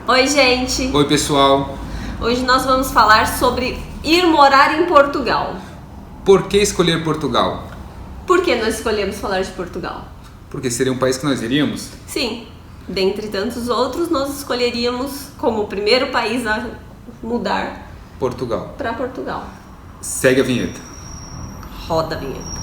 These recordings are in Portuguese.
Oi, gente! Oi, pessoal! Hoje nós vamos falar sobre ir morar em Portugal. Por que escolher Portugal? Por que nós escolhemos falar de Portugal? Porque seria um país que nós iríamos? Sim, dentre tantos outros, nós escolheríamos como o primeiro país a mudar Portugal. para Portugal. Segue a vinheta. Roda a vinheta.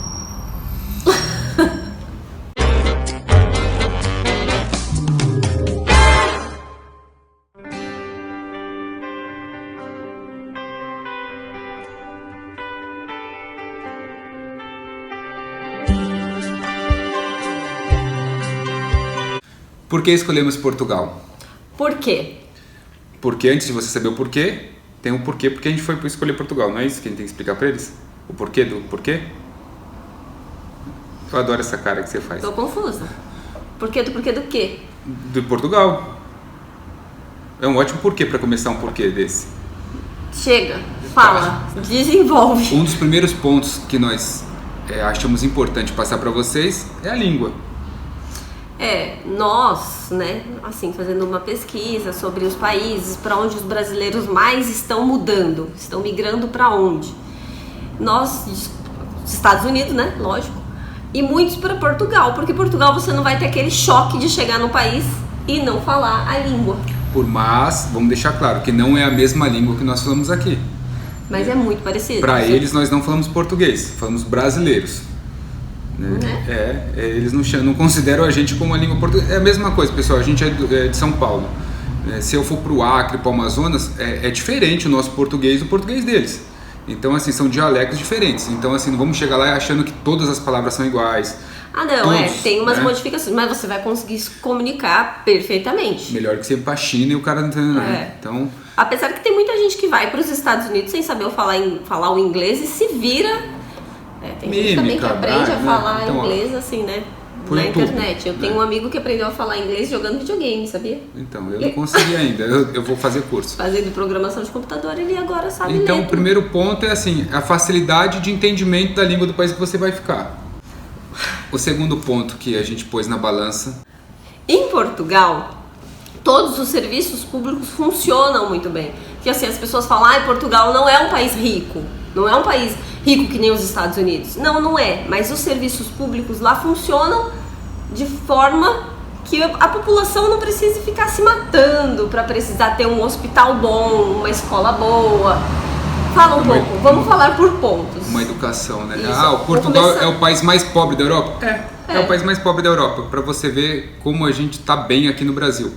Por que escolhemos Portugal? Por quê? Porque antes de você saber o porquê, tem um porquê porque a gente foi escolher Portugal, não é isso que a gente tem que explicar pra eles? O porquê do porquê? Eu adoro essa cara que você faz. Tô confusa. Porquê do quê? Do Portugal. É um ótimo porquê pra começar um porquê desse. Chega, fala, desenvolve. Um dos primeiros pontos que nós achamos importante passar pra vocês é a língua. Nós, né, assim, fazendo uma pesquisa sobre os países para onde os brasileiros mais estão mudando, estão migrando para onde? Nós, Estados Unidos, né, lógico, e muitos para Portugal, porque Portugal você não vai ter aquele choque de chegar no país e não falar a língua. Mas, vamos deixar claro que não é a mesma língua que nós falamos aqui. Mas é muito parecido. Para eles nós não falamos português, falamos brasileiros. Né? Eles não consideram a gente como a língua portuguesa. É a mesma coisa, pessoal, a gente é de São Paulo. Se eu for para o Acre, para o Amazonas, é diferente o nosso português do português deles. Então, assim, são dialectos diferentes. Então, assim, não vamos chegar lá achando que todas as palavras são iguais. Ah, não, tem umas modificações, mas você vai conseguir se comunicar perfeitamente. Melhor que você ir pra China e o cara não entende nada. Então, apesar que tem muita gente que vai para os Estados Unidos sem saber falar o inglês e se vira. Tem gente também que aprende a falar inglês assim, né? Na internet. Eu tenho um amigo que aprendeu a falar inglês jogando videogame, sabia? Então, eu não consegui ainda. Eu vou fazer curso. Fazendo programação de computador, ele agora sabe ler. Então, o primeiro ponto é assim, a facilidade de entendimento da língua do país que você vai ficar. O segundo ponto que a gente pôs na balança. Em Portugal, todos os serviços públicos funcionam muito bem. Porque assim, as pessoas falam, Portugal não é um país rico. Não é um país rico que nem os Estados Unidos. Não, não é. Mas os serviços públicos lá funcionam de forma que a população não precise ficar se matando para precisar ter um hospital bom, uma escola boa. Fala um pouco, vamos falar por pontos. Uma educação, né? Isso. O Portugal é o país mais pobre da Europa? É o país mais pobre da Europa, para você ver como a gente tá bem aqui no Brasil.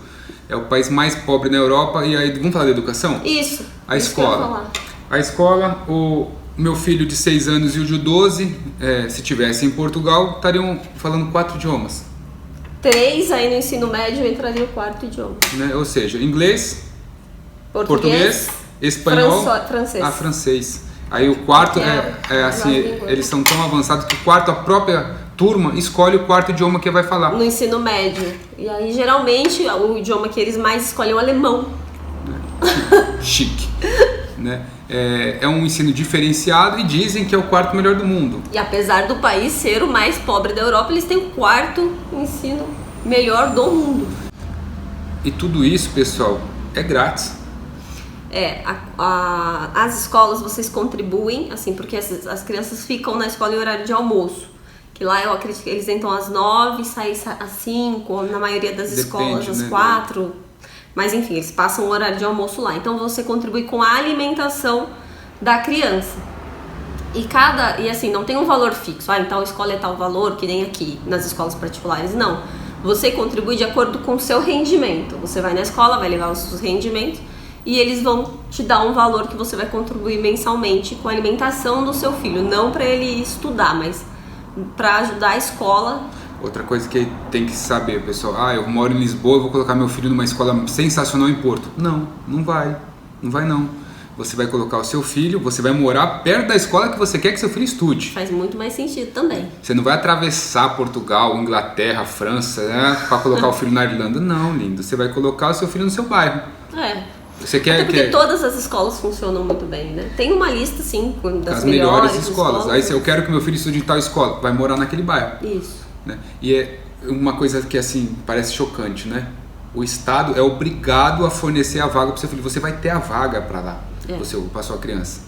É o país mais pobre na Europa. E aí, vamos falar da educação? Isso. A escola. A escola, o meu filho de 6 anos e o de 12, se tivesse em Portugal, estariam falando 4 idiomas. 3, aí no ensino médio entraria o 4º idioma. Né? Ou seja, inglês, português, espanhol, francês. Aí o quarto assim, eles são tão avançados que o quarto, a própria turma escolhe o 4º idioma que vai falar. No ensino médio. E aí geralmente o idioma que eles mais escolhem é o alemão. Chique. Né? É um ensino diferenciado e dizem que é o 4º melhor do mundo. E apesar do país ser o mais pobre da Europa, eles têm o 4º ensino melhor do mundo. E tudo isso, pessoal, é grátis. As escolas vocês contribuem, assim, porque as crianças ficam na escola em horário de almoço. Que lá eu acredito que eles entram às 9, saem às 5, na maioria das escolas às 4. Mas enfim, eles passam o horário de almoço lá. Então você contribui com a alimentação da criança. E assim, não tem um valor fixo. Então a escola é tal valor, que nem aqui nas escolas particulares. Não. Você contribui de acordo com o seu rendimento. Você vai na escola, vai levar os seus rendimentos e eles vão te dar um valor que você vai contribuir mensalmente com a alimentação do seu filho. Não para ele estudar, mas para ajudar a escola. Outra coisa que tem que saber, pessoal, eu moro em Lisboa, vou colocar meu filho numa escola sensacional em Porto. Não vai não. Você vai colocar o seu filho, você vai morar perto da escola que você quer que seu filho estude. Faz muito mais sentido também. Você não vai atravessar Portugal, Inglaterra, França, para colocar o filho na Irlanda. Não, lindo. Você vai colocar o seu filho no seu bairro. Você quer, até porque todas as escolas funcionam muito bem, né? Tem uma lista, sim, das melhores escolas. Aí se eu quero que meu filho estude em tal escola, vai morar naquele bairro. Isso. Né? E é uma coisa que assim parece chocante, né? o Estado é obrigado a fornecer a vaga para o seu filho. Você vai ter a vaga para lá, para sua criança.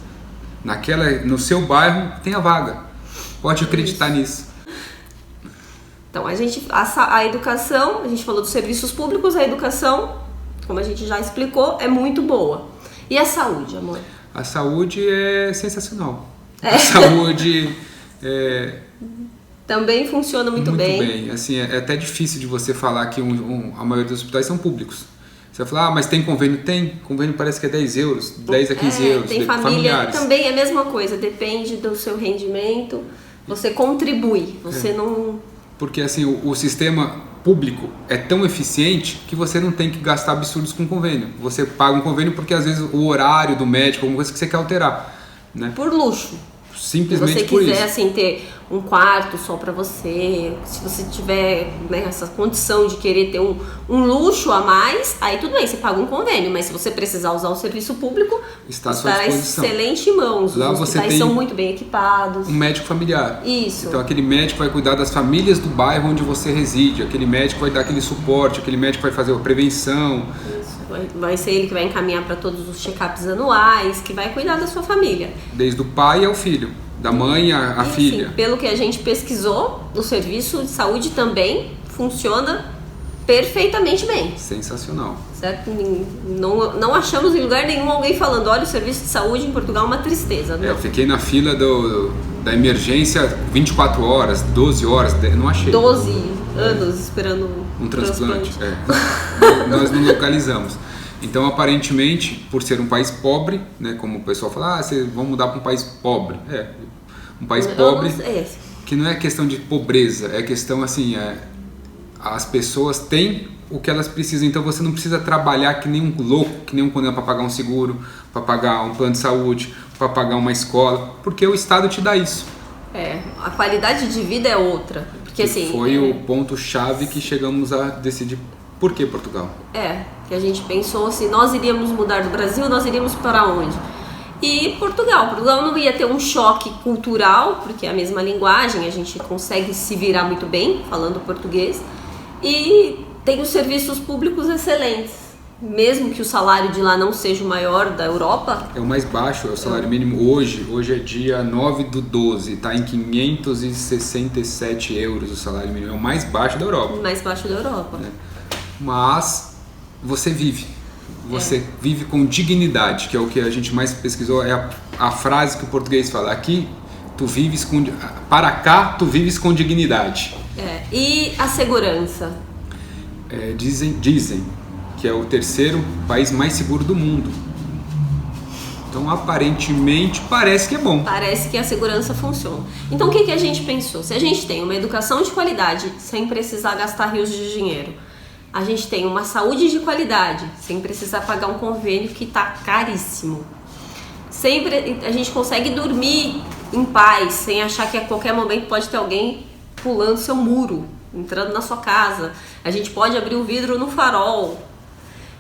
No seu bairro tem a vaga. Pode acreditar nisso. Então, a educação, a gente falou dos serviços públicos, a educação, como a gente já explicou, é muito boa. E a saúde, amor? A saúde é sensacional. A saúde também funciona muito bem. Muito bem. Assim, é até difícil de você falar que a maioria dos hospitais são públicos. Você vai falar, mas tem convênio? Tem. Convênio parece que é 10 euros, 10 a 15 euros. Tem família, familiares. Também é a mesma coisa, depende do seu rendimento, você contribui, você não... Porque assim, o sistema público é tão eficiente que você não tem que gastar absurdos com convênio. Você paga um convênio porque às vezes o horário do médico, alguma coisa que você quer alterar. Né? Por luxo. Simplesmente por isso. Se você quiser assim, ter um quarto só para você, se você tiver, né, essa condição de querer ter um luxo a mais, aí tudo bem, você paga um convênio, mas se você precisar usar o serviço público, está à sua disposição. Excelente em mãos. Lá os hospitais são muito bem equipados. Um médico familiar. Isso. Então aquele médico vai cuidar das famílias do bairro onde você reside, aquele médico vai dar aquele suporte, aquele médico vai fazer a prevenção. Isso. Vai ser ele que vai encaminhar para todos os check-ups anuais, que vai cuidar da sua família. Desde o pai ao filho, da mãe à filha. Assim, pelo que a gente pesquisou, o serviço de saúde também funciona perfeitamente bem. Sensacional. Certo? Não achamos em lugar nenhum alguém falando, olha, o serviço de saúde em Portugal é uma tristeza. Não. Eu fiquei na fila da emergência 24 horas, 12 horas, não achei. 12 anos esperando um transplante. Nós não localizamos. Então, aparentemente, por ser um país pobre, né, como o pessoal fala, vocês vão mudar para um país pobre. Um país pobre, que não é questão de pobreza, é questão assim, as pessoas têm o que elas precisam, então você não precisa trabalhar que nem um louco, que nem um condenado para pagar um seguro, para pagar um plano de saúde, para pagar uma escola, porque o Estado te dá isso. A qualidade de vida é outra. Porque, assim, foi o ponto-chave que chegamos a decidir por que Portugal. Que a gente pensou assim, nós iríamos mudar do Brasil, nós iríamos para onde? E Portugal não ia ter um choque cultural, porque é a mesma linguagem, a gente consegue se virar muito bem falando português, e tem os serviços públicos excelentes, mesmo que o salário de lá não seja o maior da Europa. É o mais baixo, é o salário mínimo hoje é dia 9/12, está em 567 euros o salário mínimo, é o mais baixo da Europa. O mais baixo da Europa. Mas você vive. Você vive com dignidade, que é o que a gente mais pesquisou, é a frase que o português fala. Aqui, tu vives com... Para cá, tu vives com dignidade. E a segurança? Dizem que é o terceiro país mais seguro do mundo. Então, aparentemente, parece que é bom. Parece que a segurança funciona. Então, o que a gente pensou? Se a gente tem uma educação de qualidade, sem precisar gastar rios de dinheiro, a gente tem uma saúde de qualidade, sem precisar pagar um convênio que está caríssimo. A gente consegue dormir em paz, sem achar que a qualquer momento pode ter alguém pulando seu muro, entrando na sua casa. A gente pode abrir o vidro no farol.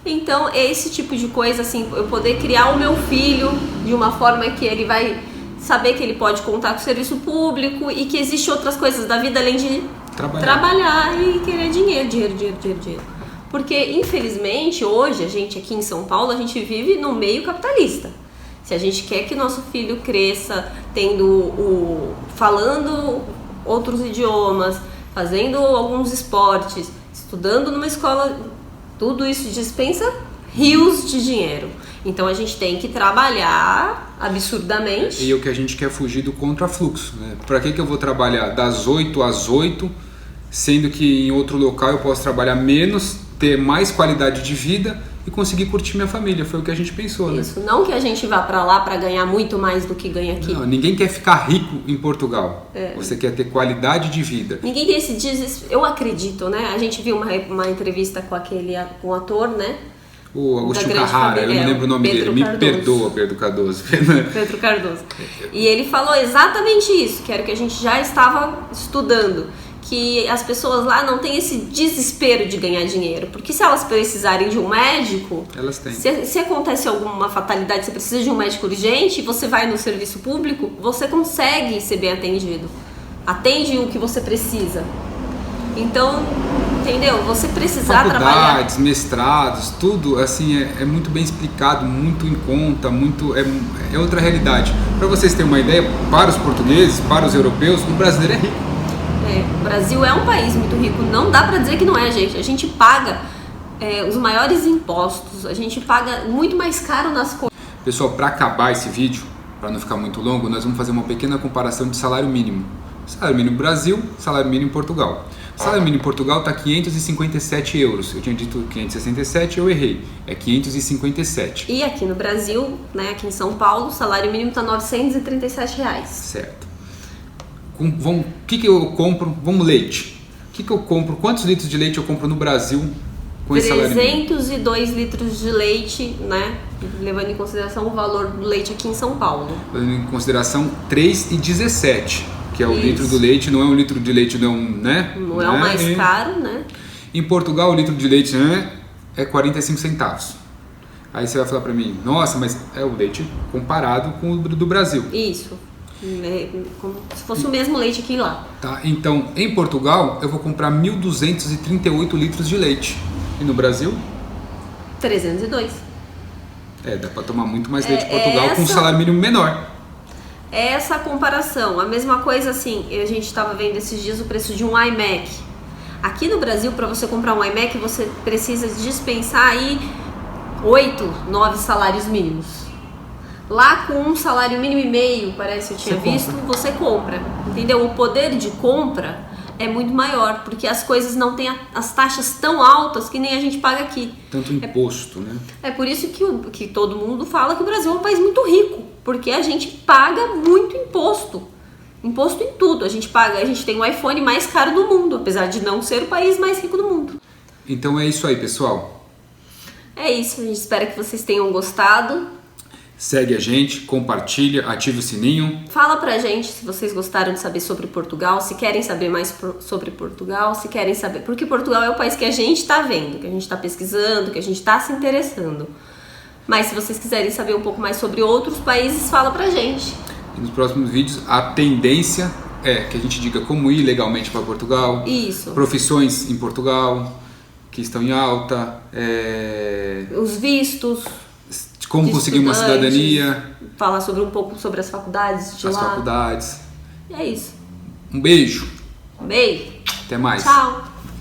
Então, esse tipo de coisa, assim, eu poder criar o meu filho de uma forma que ele vai saber que ele pode contar com o serviço público e que existem outras coisas da vida além de trabalhar e querer dinheiro. Porque, infelizmente, hoje, a gente aqui em São Paulo, a gente vive no meio capitalista. Se a gente quer que nosso filho cresça falando outros idiomas, fazendo alguns esportes, estudando numa escola, tudo isso dispensa rios de dinheiro. Então a gente tem que trabalhar absurdamente. E o que a gente quer fugir do contrafluxo, né? Para que eu vou trabalhar das 8 às 8, sendo que em outro local eu posso trabalhar menos, ter mais qualidade de vida e conseguir curtir minha família? Foi o que a gente pensou, né? Isso, não que a gente vá para lá para ganhar muito mais do que ganha aqui. Não, ninguém quer ficar rico em Portugal. Você quer ter qualidade de vida. Ninguém tem esse desespero. Eu acredito, né? A gente viu uma entrevista com o ator, né? O Agostinho Carrara, eu não lembro o nome dele. Me perdoa, Pedro Cardoso. Pedro Cardoso. E ele falou exatamente isso, que era o que a gente já estava estudando. Que as pessoas lá não têm esse desespero de ganhar dinheiro. Porque se elas precisarem de um médico... Elas têm. Se acontece alguma fatalidade, você precisa de um médico urgente, você vai no serviço público, você consegue ser bem atendido. Atende o que você precisa. Então, entendeu? Você precisar trabalhar. Faculdades, mestrados, tudo assim é muito bem explicado, muito em conta, é outra realidade. Para vocês terem uma ideia, para os portugueses, para os europeus, o brasileiro é rico. O Brasil é um país muito rico, não dá pra dizer que não é, gente. A gente paga os maiores impostos, a gente paga muito mais caro nas coisas. Pessoal, para acabar esse vídeo, para não ficar muito longo, nós vamos fazer uma pequena comparação de salário mínimo. Salário mínimo Brasil, salário mínimo Portugal. Salário mínimo Portugal está 557 euros. Eu tinha dito 567, eu errei. É 557. E aqui no Brasil, né, aqui em São Paulo, o salário mínimo está 937 reais. Certo. O que eu compro? Vamos, leite. O que eu compro? Quantos litros de leite eu compro no Brasil com esse salário mínimo? 302 litros de leite, né? Levando em consideração o valor do leite aqui em São Paulo. Levando em consideração 3,17, que é o litro do leite, não é um litro de leite, não, né? Não é o mais caro, né? Em Portugal, o litro de leite é 45 centavos. Aí você vai falar pra mim, nossa, mas é o leite comparado com o do Brasil. Isso. É como se fosse o mesmo leite aqui e lá. Tá, então, em Portugal, eu vou comprar 1.238 litros de leite. E no Brasil? 302. Dá pra tomar muito mais leite em Portugal com um salário mínimo menor. Essa comparação, a mesma coisa assim, a gente estava vendo esses dias o preço de um iMac. Aqui no Brasil, para você comprar um iMac, você precisa dispensar aí 8, 9 salários mínimos. Lá com um salário mínimo e meio, parece que eu tinha visto, você compra. Entendeu? O poder de compra é muito maior, porque as coisas não têm as taxas tão altas que nem a gente paga aqui. Tanto imposto, né? É por isso que todo mundo fala que o Brasil é um país muito rico, porque a gente paga muito imposto. Imposto em tudo. A gente tem o iPhone mais caro do mundo, apesar de não ser o país mais rico do mundo. Então é isso aí, pessoal. É isso, a gente espera que vocês tenham gostado. Segue a gente, compartilha, ativa o sininho. Fala pra gente se vocês gostaram de saber sobre Portugal, se querem saber mais sobre Portugal, se querem saber... Porque Portugal é o país que a gente tá vendo, que a gente tá pesquisando, que a gente tá se interessando. Mas se vocês quiserem saber um pouco mais sobre outros países, fala pra gente. E nos próximos vídeos, a tendência é que a gente diga como ir legalmente para Portugal. Isso. Profissões em Portugal, que estão em alta. Os vistos... Como conseguir uma cidadania. Falar um pouco sobre as faculdades de lá. As faculdades. E é isso. Um beijo. Beijo. Até mais. Tchau.